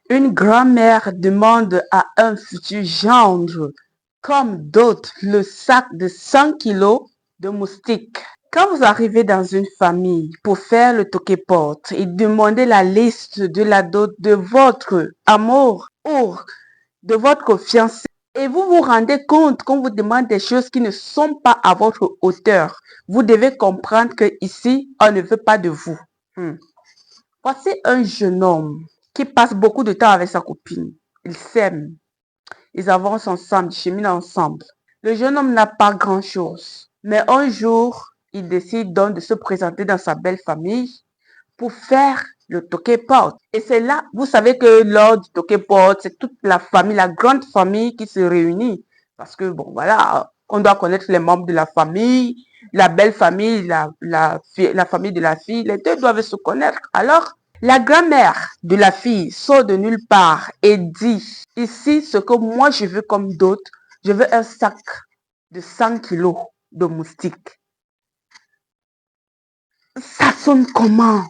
Une grand-mère demande à un futur gendre, comme d'autres, le sac de 100 kilos de moustiques. Quand vous arrivez dans une famille pour faire le toquet-porte et demander la liste de la dot de votre amour ou de votre fiancé, et vous vous rendez compte qu'on vous demande des choses qui ne sont pas à votre hauteur, vous devez comprendre que ici, on ne veut pas de vous. Voici un jeune homme qui passe beaucoup de temps avec sa copine. Ils s'aiment. Ils avancent ensemble, ils cheminent ensemble. Le jeune homme n'a pas grand-chose. Mais un jour, il décide donc de se présenter dans sa belle famille pour faire le toquet-porte. Et c'est là, vous savez que lors du toquet-porte, c'est toute la famille, la grande famille qui se réunit. Parce que, bon, voilà, on doit connaître les membres de la famille, la belle famille, la famille de la fille. Les deux doivent se connaître. Alors, la grand-mère de la fille sort de nulle part et dit, ici, ce que moi je veux comme d'autres, je veux un sac de 100 kilos de moustiques. Ça sonne comment?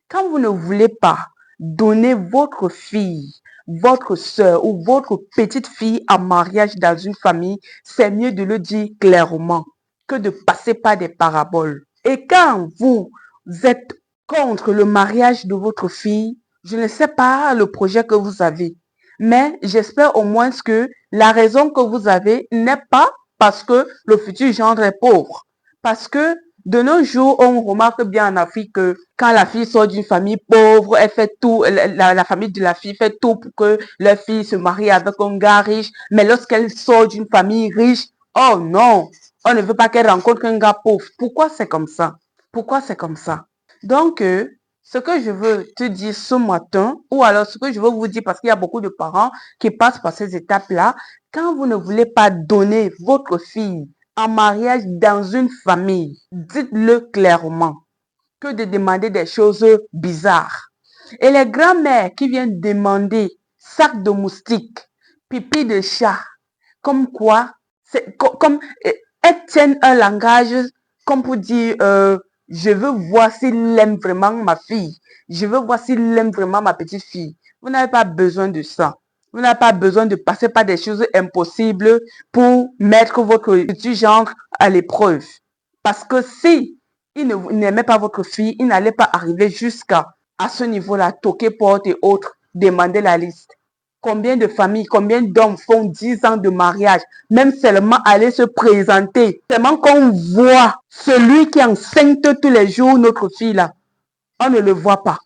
Quand vous ne voulez pas donner votre fille, votre soeur ou votre petite fille en mariage dans une famille, c'est mieux de le dire clairement que de passer par des paraboles. Et quand vous êtes contre le mariage de votre fille, je ne sais pas le projet que vous avez, mais j'espère au moins que la raison que vous avez n'est pas parce que le futur gendre est pauvre, parce que de nos jours, on remarque bien en Afrique que quand la fille sort d'une famille pauvre, elle fait tout, la famille de la fille fait tout pour que leur fille se marie avec un gars riche. Mais lorsqu'elle sort d'une famille riche, oh non, on ne veut pas qu'elle rencontre un gars pauvre. Pourquoi c'est comme ça? Pourquoi c'est comme ça? Donc, ce que je veux te dire ce matin, ou alors ce que je veux vous dire, parce qu'il y a beaucoup de parents qui passent par ces étapes-là, quand vous ne voulez pas donner votre fille en mariage dans une famille, dites-le clairement que de demander des choses bizarres. Et les grands-mères qui viennent demander sac de moustiques, pipi de chat, comme quoi, c'est comme elles tiennent un langage comme pour dire je veux voir s'il aime vraiment ma fille, je veux voir s'il aime vraiment ma petite fille. Vous n'avez pas besoin de ça. Vous n'avez pas besoin de passer par des choses impossibles pour mettre votre petit genre à l'épreuve. Parce que si il n'aimait pas votre fille, il n'allait pas arriver jusqu'à ce niveau-là, toquer porte et autres, demander la liste. Combien de familles, combien d'hommes font 10 ans de mariage, même seulement aller se présenter, seulement qu'on voit celui qui enseigne tous les jours notre fille là, on ne le voit pas.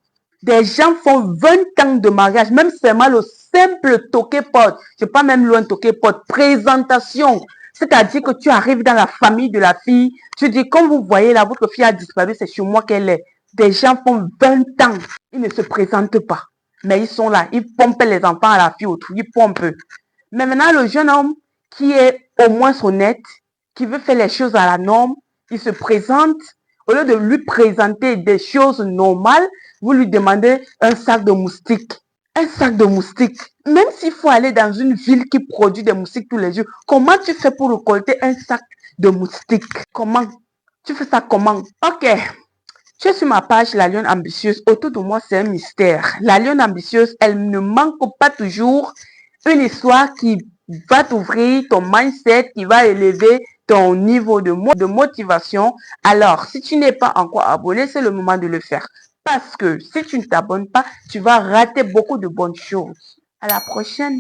Des gens font 20 ans de mariage, même seulement le simple toquet-porte, je pas même loin toquet-porte, présentation. C'est-à-dire que tu arrives dans la famille de la fille, tu dis, comme vous voyez là, votre fille a disparu, c'est sur moi qu'elle est. Des gens font 20 ans, ils ne se présentent pas. Mais ils sont là, ils pompent les enfants à la fille autour, ils pompent. Mais maintenant, le jeune homme qui est au moins honnête, qui veut faire les choses à la norme, il se présente. Au lieu de lui présenter des choses normales, vous lui demandez un sac de moustiques. Un sac de moustiques. Même s'il faut aller dans une ville qui produit des moustiques tous les jours, comment tu fais pour récolter un sac de moustiques? Comment? Tu fais ça comment? Ok. Je suis sur ma page La Lionne Ambitieuse. Autour de moi, c'est un mystère. La Lionne Ambitieuse, elle ne manque pas toujours une histoire qui va t'ouvrir ton mindset, qui va élever ton niveau de motivation. Alors, si tu n'es pas encore abonné, c'est le moment de le faire. Parce que si tu ne t'abonnes pas, tu vas rater beaucoup de bonnes choses. À la prochaine.